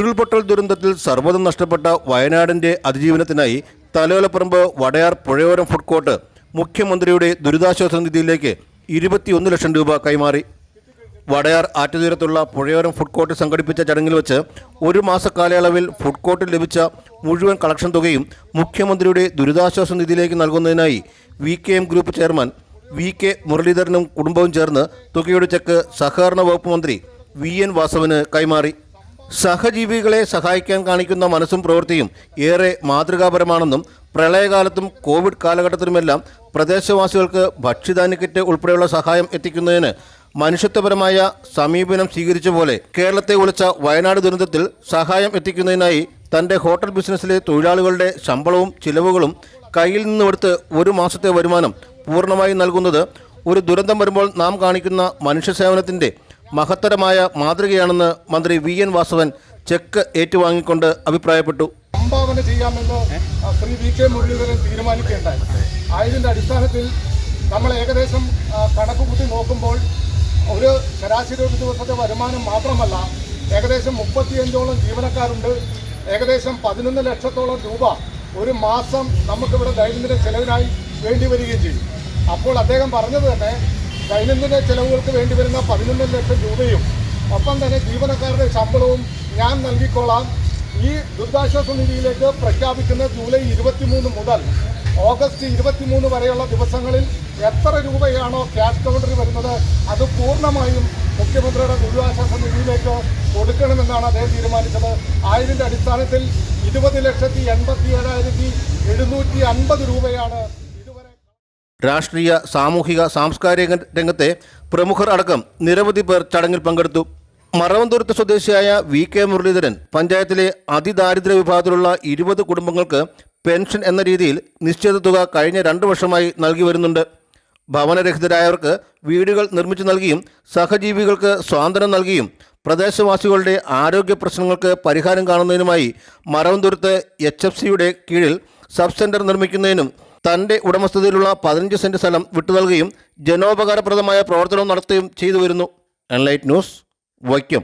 ഉരുൾപൊട്ടൽ ദുരന്തത്തിൽ സർവ്വതും നഷ്ടപ്പെട്ട വയനാടിന്റെ അതിജീവനത്തിനായി തലയോലപ്പറമ്പ് വടയാർ പുഴയോരം ഫുഡ് കോർട്ട് മുഖ്യമന്ത്രിയുടെ ദുരിതാശ്വാസ നിധിയിലേക്ക് 21 ലക്ഷം രൂപ കൈമാറി. വടയാർ ആറ്റുതീരത്തുള്ള പുഴയോരം ഫുഡ് കോർട്ട് സംഘടിപ്പിച്ച ചടങ്ങിൽ വെച്ച് ഒരു മാസ കാലയളവിൽ ഫുഡ് കോർട്ടിൽ ലഭിച്ച മുഴുവൻ കളക്ഷൻ തുകയും മുഖ്യമന്ത്രിയുടെ ദുരിതാശ്വാസ നിധിയിലേക്ക് നൽകുന്നതിനായി VKM ഗ്രൂപ്പ് ചെയർമാൻ VK മുരളീധരനും കുടുംബവും ചേർന്ന് തുകയുടെ ചെക്ക് സഹകരണ വകുപ്പ് മന്ത്രി VN വാസവന് കൈമാറി. സഹജീവികളെ സഹായിക്കാൻ കാണിക്കുന്ന മനസ്സും പ്രവൃത്തിയും ഏറെ മാതൃകാപരമാണെന്നും പ്രളയകാലത്തും കോവിഡ് കാലഘട്ടത്തിലുമെല്ലാം പ്രദേശവാസികൾക്ക് ഭക്ഷ്യധാന്യ കിറ്റ് ഉൾപ്പെടെയുള്ള സഹായം എത്തിക്കുന്നതിന് മനുഷ്യത്വപരമായ സമീപനം സ്വീകരിച്ച പോലെ കേരളത്തെ ഉലച്ച വയനാട് ദുരന്തത്തിൽ സഹായം എത്തിക്കുന്നതിനായി തൻ്റെ ഹോട്ടൽ ബിസിനസ്സിലെ തൊഴിലാളികളുടെ ശമ്പളവും ചിലവുകളും കയ്യിൽ നിന്നുമെടുത്ത് ഒരു മാസത്തെ വരുമാനം പൂർണ്ണമായി നൽകുന്നത് ഒരു ദുരന്തം വരുമ്പോൾ നാം കാണിക്കുന്ന മനുഷ്യസേവനത്തിൻ്റെ മഹത്തരമായ മാതൃകയാണെന്ന് മന്ത്രി VN വാസവൻ ചെക്ക് ഏറ്റുവാങ്ങിക്കൊണ്ട് അഭിപ്രായപ്പെട്ടു. സംഭാവന ചെയ്യാമെന്ന് ശ്രീ VK മുരളീധരൻ തീരുമാനിക്കുകയുണ്ടായി. ആയതിൻ്റെ അടിസ്ഥാനത്തിൽ നമ്മൾ ഏകദേശം കണക്ക് കൂട്ടി നോക്കുമ്പോൾ ഒരു ശരാശരി ഒരു ദിവസത്തെ വരുമാനം മാത്രമല്ല, ഏകദേശം 35ഓളം ജീവനക്കാരുണ്ട്. ഏകദേശം 11 ലക്ഷത്തോളം രൂപ ഒരു മാസം നമുക്കിവിടെ ദൈനംദിന ചെലവിനായി വേണ്ടി വരികയും ചെയ്യും. അപ്പോൾ അദ്ദേഹം പറഞ്ഞത് തന്നെ ദൈനംദിന ചെലവുകൾക്ക് വേണ്ടി വരുന്ന 11 ലക്ഷം രൂപയും ഒപ്പം തന്നെ ജീവനക്കാരുടെ ശമ്പളവും ഞാൻ നൽകിക്കൊള്ളാം. ഈ ദുരിതാശ്വാസ നിധിയിലേക്ക് പ്രഖ്യാപിക്കുന്ന ജൂലൈ 23 മുതൽ ഓഗസ്റ്റ് 23 വരെയുള്ള ദിവസങ്ങളിൽ എത്ര രൂപയാണോ ക്യാഷ് കൗണ്ടറിൽ വരുന്നത് അത് പൂർണ്ണമായും മുഖ്യമന്ത്രിയുടെ ദുരിതാശ്വാസ നിധിയിലേക്ക് കൊടുക്കണമെന്നാണ് അദ്ദേഹം തീരുമാനിച്ചത്. ആയതിൻ്റെ അടിസ്ഥാനത്തിൽ 20,87,750 രൂപയാണ് ഇതുവരെ. രാഷ്ട്രീയ, സാമൂഹിക, സാംസ്കാരിക രംഗത്തെ പ്രമുഖർ അടക്കം നിരവധി പേർ ചടങ്ങിൽ പങ്കെടുത്തു. മറവന്തുരുത്ത് സ്വദേശിയായ VK മുരളീധരൻ പഞ്ചായത്തിലെ അതിദാരിദ്ര്യ വിഭാഗത്തിലുള്ള 20 കുടുംബങ്ങൾക്ക് പെൻഷൻ എന്ന രീതിയിൽ നിശ്ചിത തുക കഴിഞ്ഞ 2 വർഷമായി നൽകി വരുന്നുണ്ട്. ഭവനരഹിതരായവർക്ക് വീടുകൾ നിർമ്മിച്ചു നൽകിയും സഹജീവികൾക്ക് സ്വാതന്ത്ര്യം നൽകിയും പ്രദേശവാസികളുടെ ആരോഗ്യ പ്രശ്നങ്ങൾക്ക് പരിഹാരം കാണുന്നതിനുമായി മറവന്തുരുത്ത് HFCയുടെ കീഴിൽ സബ് സെൻറ്റർ നിർമ്മിക്കുന്നതിനും തൻ്റെ ഉടമസ്ഥതയിലുള്ള 15 സെൻറ്റ് സ്ഥലം വിട്ടു നൽകുകയും ജനോപകാരപ്രദമായ പ്രവർത്തനം നടത്തുകയും ചെയ്തു വരുന്നു. Enlight news, Vaikom.